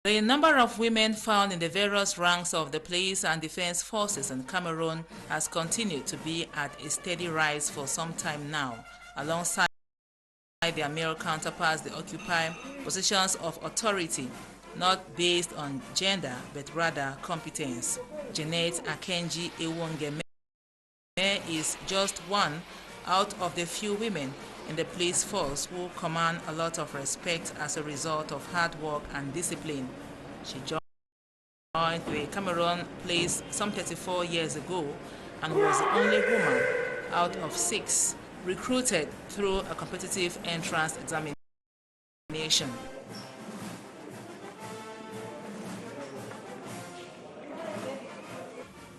The number of women found in the various ranks of the police and defense forces in Cameroon has continued to be at a steady rise for some time now. Alongside their male counterparts, they occupy positions of authority, not based on gender, but rather competence. Janet Akenji Ewongeme is just one out of the few women in the police force who command a lot of respect as a result of hard work and discipline. She joined the Cameroon police some 34 years ago and was the only woman out of 6 recruited through a competitive entrance examination.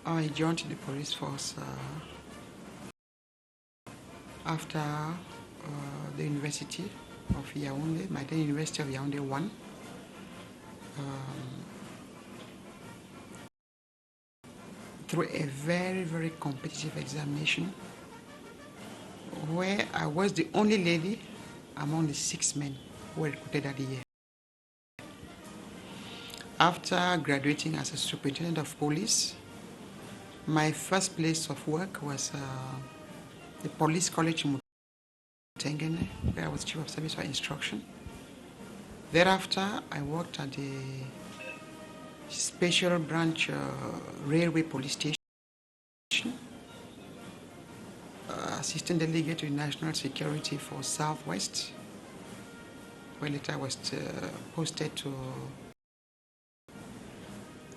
I joined the police force after the University of Yaoundé, my then University of Yaoundé 1. Through a very, very competitive examination where I was the only lady among the 6 men who were recruited that year. After graduating as a superintendent of police, my first place of work was the police college in Mutengene, where I was chief of service for instruction. Thereafter, I worked at the special branch railway police station, assistant delegate to national security for Southwest, where later I was posted to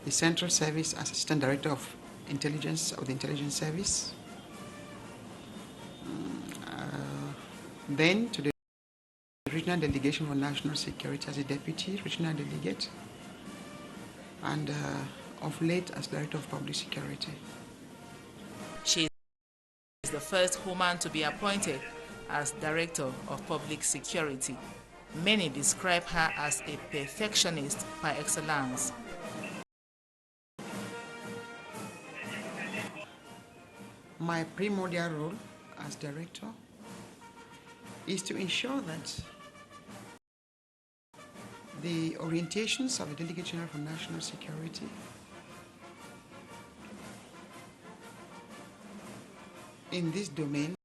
the central service as assistant director of intelligence of the intelligence service. Then to the regional delegation for national security as a deputy regional delegate, and of late as director of public security. She is the first woman to be appointed as director of public security. Many describe her as a perfectionist par excellence. My primordial role as director is to ensure that the orientations of the Delegate General for National Security in this domain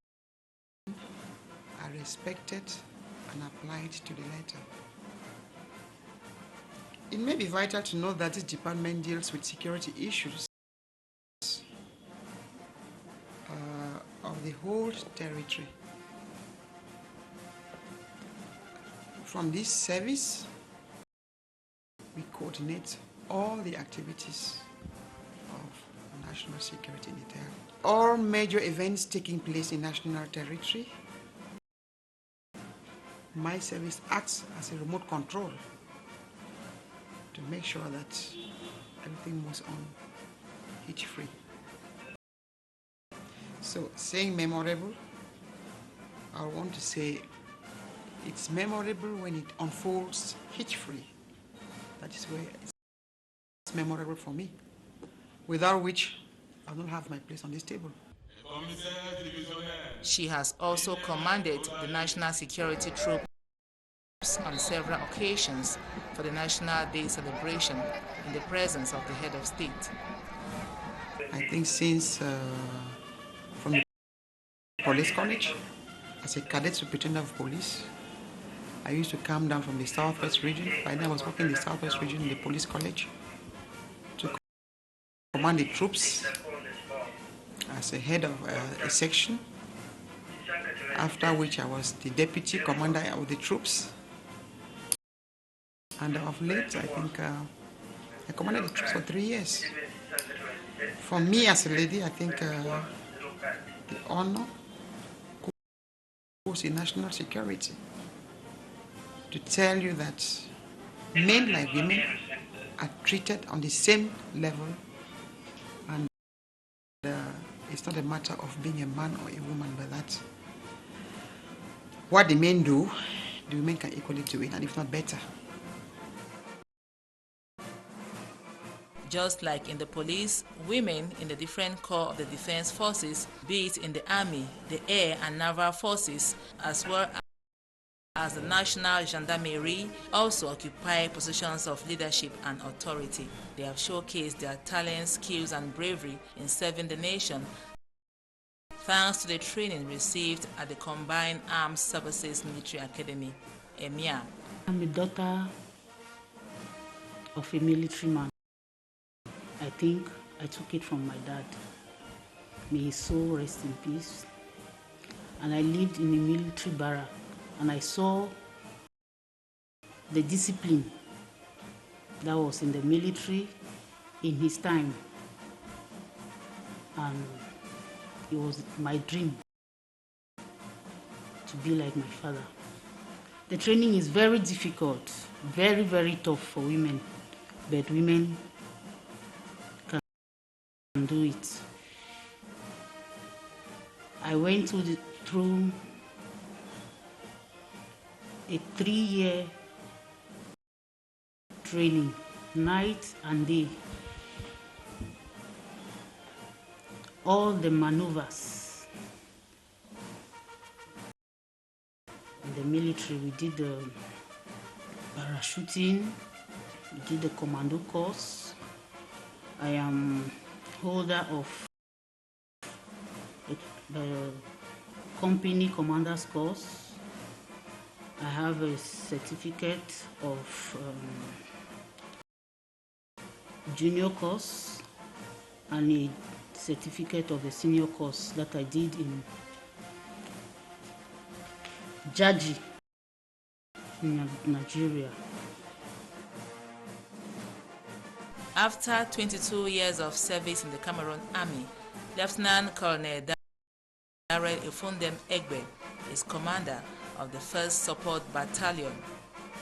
are respected and applied to the letter. It may be vital to know that this department deals with security issues of the whole territory. From this service, we coordinate all the activities of national security in the territory. All major events taking place in national territory, my service acts as a remote control to make sure that everything moves on hitch-free. So, saying memorable, I want to say it's memorable when it unfolds hitch-free. That is where it's memorable for me, without which I don't have my place on this table. She has also commanded the national security troops on several occasions for the National Day celebration in the presence of the head of state. I think since from the police college, as a cadet superintendent of police, I used to come down from the Southwest region. By then I was working in the Southwest region in the police college to command the troops as a head of a section, after which I was the deputy commander of the troops. And of late, I think I commanded the troops for 3 years. For me as a lady, I think the honor goes in national security to tell you that men like women are treated on the same level, and it's not a matter of being a man or a woman, but that what the men do, the women can equally do it, and if not better. Just like in the police, women in the different corps of the defense forces, be it in the army, the air and naval forces, as well as the National Gendarmerie, also occupy positions of leadership and authority. They have showcased their talents, skills, and bravery in serving the nation, thanks to the training received at the Combined Armed Services Military Academy, EMIA. I'm a daughter of a military man. I think I took it from my dad. May his soul rest in peace. And I lived in a military barrack, and I saw the discipline that was in the military in his time. And it was my dream to be like my father. The training is very difficult, very, very tough for women, but women can do it. I went through a 3-year training, night and day. All the maneuvers in the military, we did the parachuting, we did the commando course. I am holder of the company commander's course. I have a certificate of junior course and a certificate of the senior course that I did in Jaji in Nigeria. After 22 years of service in the Cameroon Army, Lieutenant Colonel Darrell Efundem Egbe is commander of the 1st Support Battalion,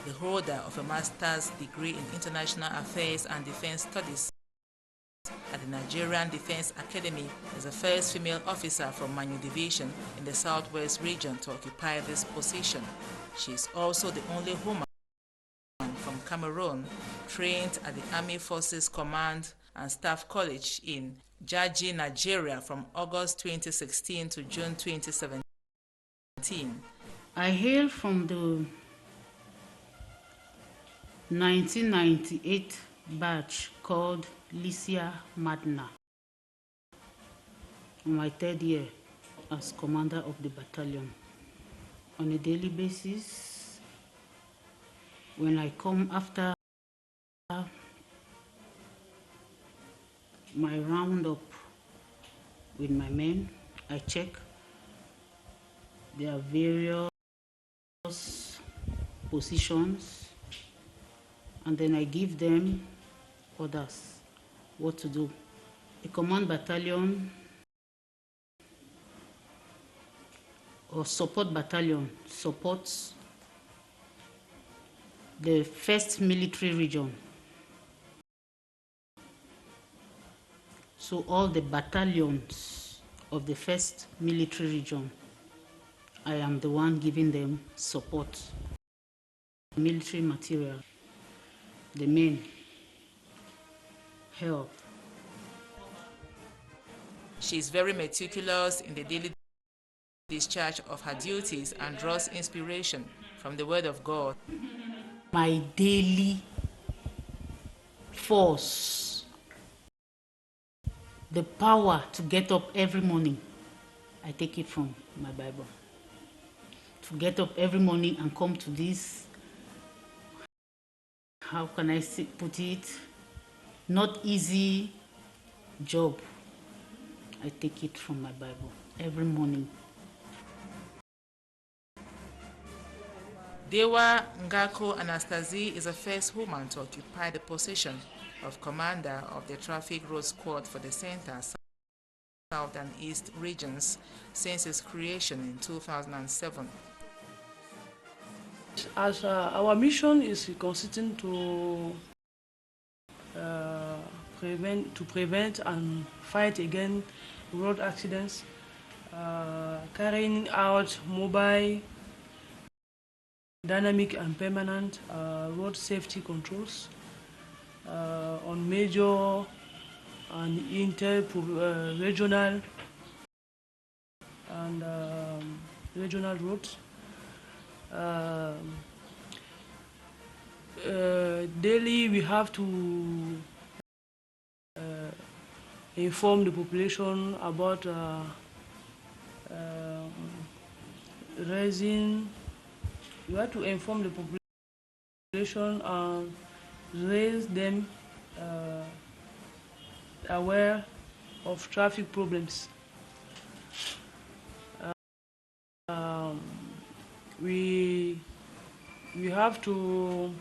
the holder of a master's degree in international affairs and defense studies at the Nigerian Defense Academy, is the first female officer from Manu Division in the Southwest region to occupy this position. She is also the only woman from Cameroon trained at the Army Forces Command and Staff College in Jaji, Nigeria from August 2016 to June 2017. I hail from the 1998 batch called Lycia Madna, on my 3rd year as commander of the battalion. On a daily basis, when I come after my roundup with my men, I check their various positions, and then I give them orders what to do. A command battalion or support battalion supports the 1st military region. So all the battalions of the 1st military region, I am the one giving them support. Military material, the men, health. She is very meticulous in the daily discharge of her duties and draws inspiration from the Word of God. My daily force, the power to get up every morning, I take it from my Bible. To get up every morning and come to this, how can I put it, not easy job. I take it from my Bible every morning. Dewa Ngako Anastasie is the first woman to occupy the position of commander of the Traffic Road Squad for the Center, South and East regions since its creation in 2007. As our mission is consisting to prevent and fight against road accidents, carrying out mobile, dynamic and permanent road safety controls on major and inter-regional and regional roads. Daily we have to inform the population about raising. We have to inform the population and raise them aware of traffic problems. We have to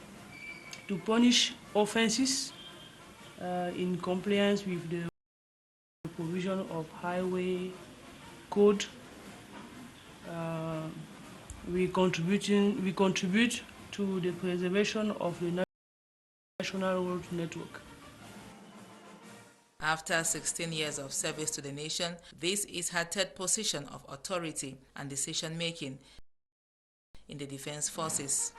punish offenses in compliance with the provision of highway code. We contribute to the preservation of the national road network. After 16 years of service to the nation, this is her third position of authority and decision-making in the Defense Forces.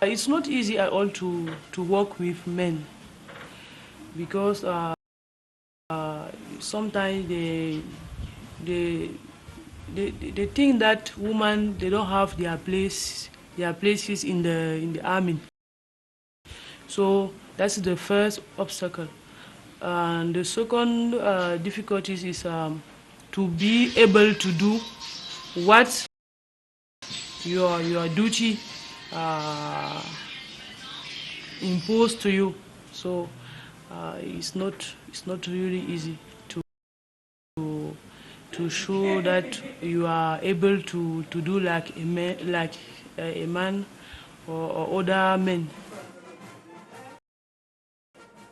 It's not easy at all to work with men, because sometimes they think that women, they don't have their places in the army. So that's the first obstacle. And the second difficulty is to be able to do what your duty imposed to you. So it's not really easy to show that you are able to do like a man or other men.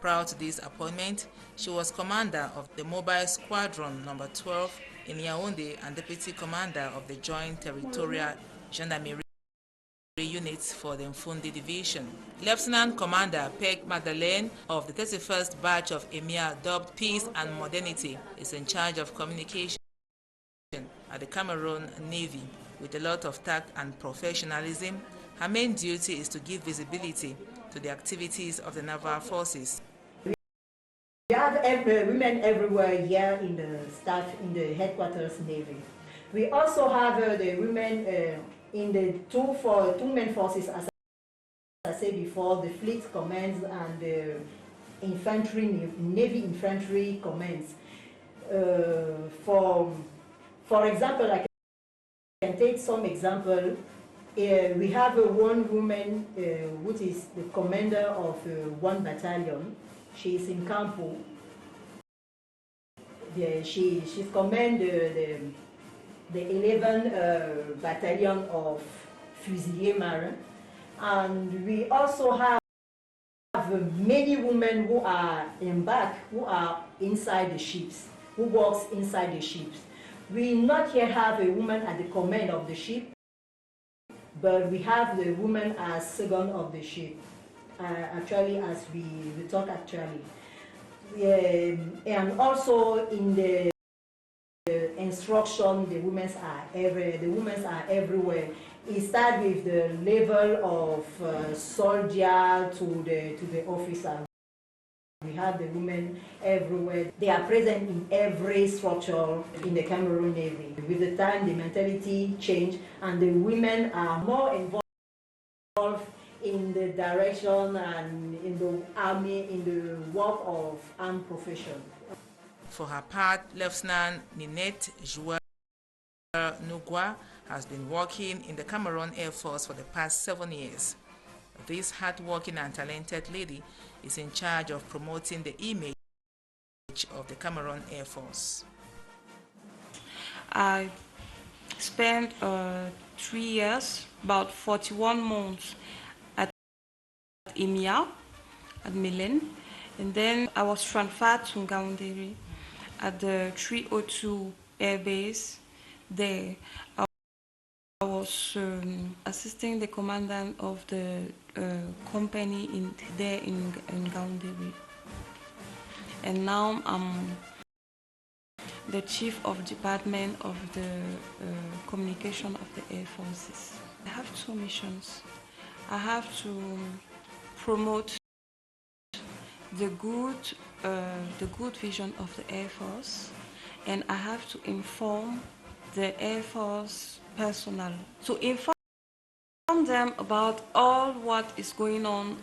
Prior to this appointment, she was commander of the Mobile Squadron No. 12 in Yaoundé and deputy commander of the Joint Territorial Gendarmerie units for the Mfundi Division. Lieutenant Commander Peg Magdalene of the 31st batch of Emir, dubbed Peace and Modernity, is in charge of communication at the Cameroon Navy. With a lot of tact and professionalism, her main duty is to give visibility to the activities of the naval forces. We have women everywhere here in the staff, in the headquarters Navy. We also have the women in the two main forces, as I said before, the fleet commands and the Navy infantry commands. For example, I can take some example. We have one woman which is the commander of one battalion. She is in Campo. She's commanded the 11 battalion of Fusiliers Marins. And we also have many women who are embarked, who are inside the ships, who works inside the ships. We not yet have a woman at the command of the ship, but we have the woman as second of the ship. Actually, as we talk actually. And also in the instruction, the women are everywhere. It starts with the level of soldier to the officer. We have the women everywhere. They are present in every structure in the Cameroon Navy. With the time, the mentality changed, and the women are more involved in the direction and in the army, in the work of armed profession. For her part, Lieutenant Ninette Jouer Nugua has been working in the Cameroon Air Force for the past 7 years. This hard-working and talented lady is in charge of promoting the image of the Cameroon Air Force. I spent 3 years, about 41 months at EMIA, at Milan, and then I was transferred to Ngaoundéré at the 302 Air Base. There I was assisting the commandant of the company in Ngaoundéré. And now I'm the chief of department of the communication of the Air Forces. I have two missions. I have to promote the good vision of the Air Force, and I have to inform the Air Force personnel, to inform them about all what is going on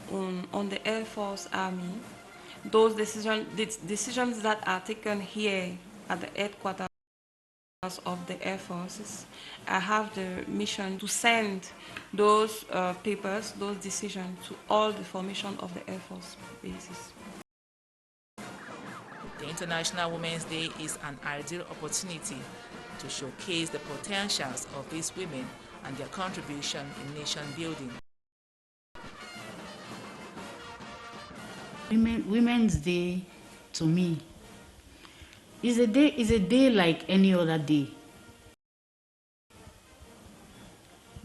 the Air Force Army, those decisions that are taken here at the headquarters of the Air Forces. I have the mission to send those papers, those decisions to all the formation of the Air Force bases. The International Women's Day is an ideal opportunity to showcase the potentials of these women and their contribution in nation building. Women's Day, to me, is a day like any other day,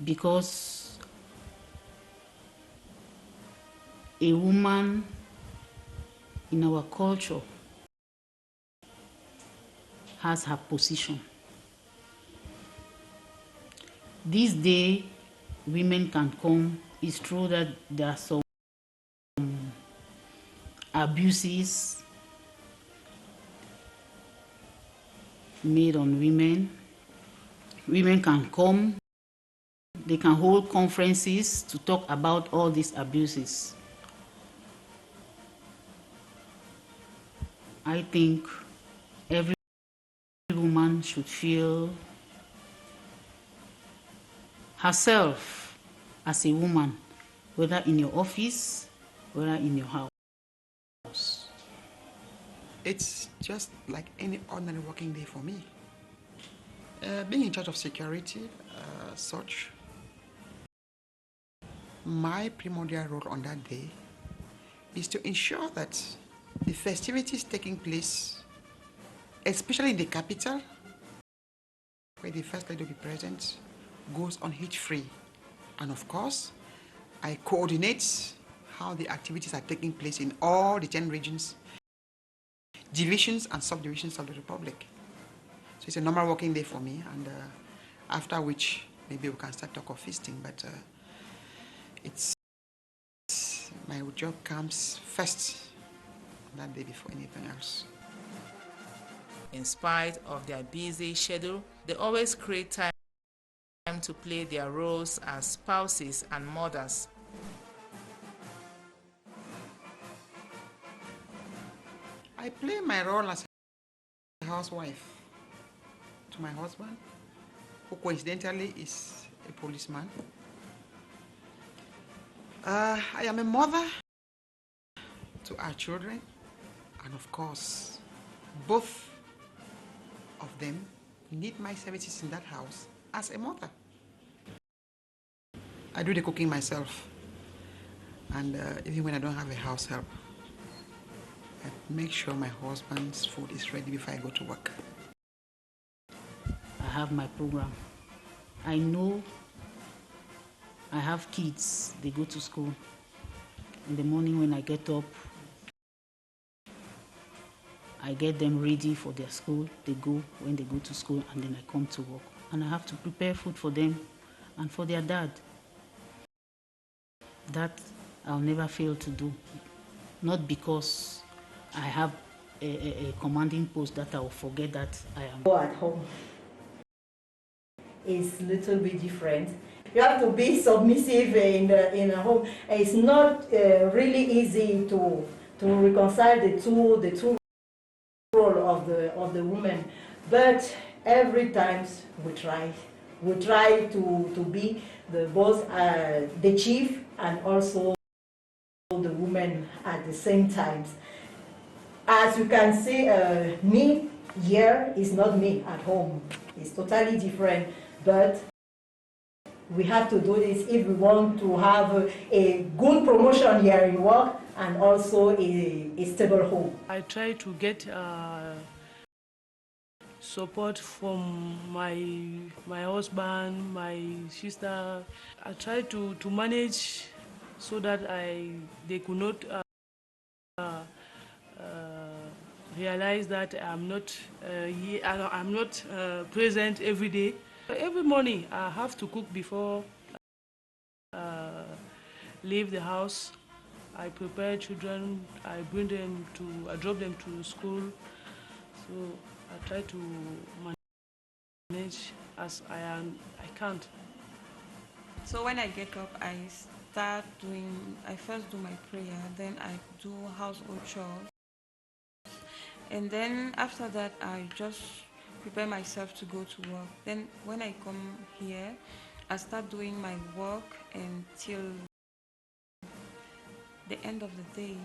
because a woman in our culture has her position. This day, women can come. It's true that there are some abuses made on women. Women can come. They can hold conferences to talk about all these abuses. I think every woman should feel herself as a woman, whether in your office, whether in your house. It's just like any ordinary working day for me. Being in charge of security, such, my primordial role on that day is to ensure that the festivities taking place, especially in the capital, where the First Lady will be present, goes on hitch-free. And of course, I coordinate how the activities are taking place in all the 10 regions, divisions and subdivisions of the Republic. So it's a normal working day for me, and after which maybe we can start talk of feasting, but my job comes first that day before anything else. In spite of their busy schedule, they always create time to play their roles as spouses and mothers. I play my role as a housewife to my husband, who coincidentally is a policeman. I am a mother to our children, and of course, both of them need my services in that house as a mother. I do the cooking myself, and even when I don't have a house help, I make sure my husband's food is ready before I go to work. I have my program. I know I have kids, they go to school. In the morning when I get up, I get them ready for their school. They go when they go to school, and then I come to work. And I have to prepare food for them and for their dad. That I'll never fail to do. Not because I have a commanding post that I will forget that I am. At home is a little bit different. You have to be submissive in a home. It's not really easy to reconcile the two role of the woman, but every time we try to be the both the chief and also the woman at the same time. As you can see, me here is not me at home. It's totally different, but we have to do this if we want to have a good promotion here in work and also a stable home. I try to get support from my husband, my sister. I try to manage so that they could not realize that I'm not present every day. Every morning I have to cook before leave the house, I prepare children, I drop them to school. So I try to manage as I can't. So when I get up, I first do my prayer, then I do household chores. And then after that, I just prepare myself to go to work. Then when I come here, I start doing my work until the end of the day.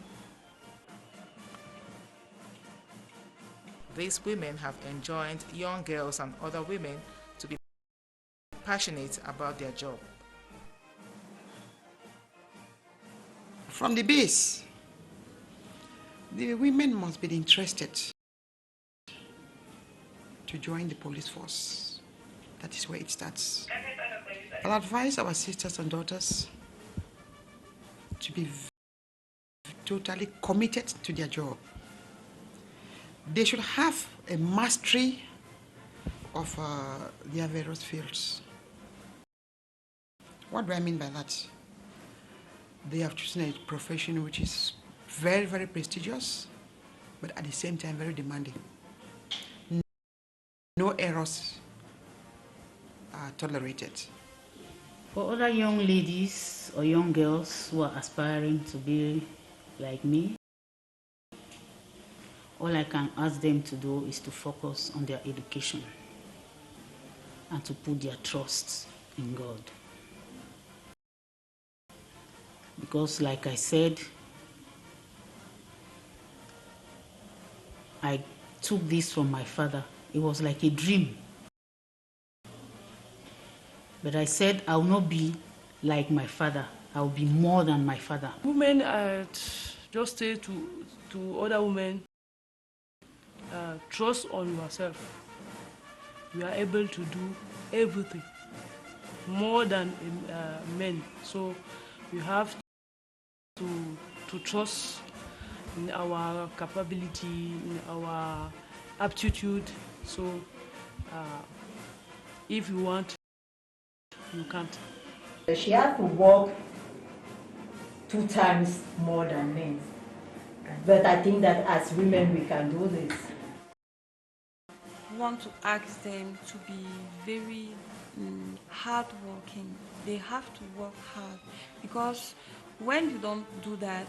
These women have enjoined young girls and other women to be passionate about their job. From the base, the women must be interested to join the police force. That is where it starts. I'll advise our sisters and daughters to be totally committed to their job. They should have a mastery of their various fields. What do I mean by that? They have chosen a profession which is very, very prestigious, but at the same time very demanding. No errors are tolerated. For other young ladies or young girls who are aspiring to be like me, all I can ask them to do is to focus on their education and to put their trust in God. Because like I said, I took this from my father. It was like a dream. But I said I will not be like my father. I will be more than my father. Women just say to other women, trust on yourself. You are able to do everything more than men. So we have to trust in our capability, in our aptitude. So if you want, you can't. She has to work 2 times more than men. But I think that as women we can do this. I want to ask them to be very hardworking. They have to work hard, because when you don't do that,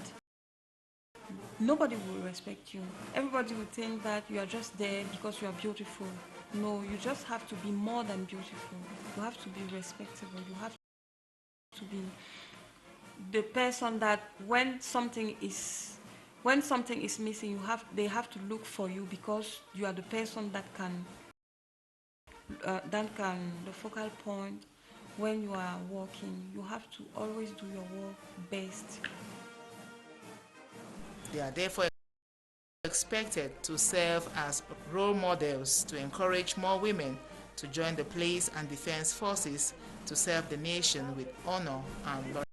nobody will respect you. Everybody will think that you are just there because you are beautiful. No, you just have to be more than beautiful. You have to be respectable. You have to be the person that when something is missing, they have to look for you, because you are the person that can the focal point when you are working. You have to always do your work best. They are therefore expected to serve as role models to encourage more women to join the police and defense forces to serve the nation with honor and loyalty.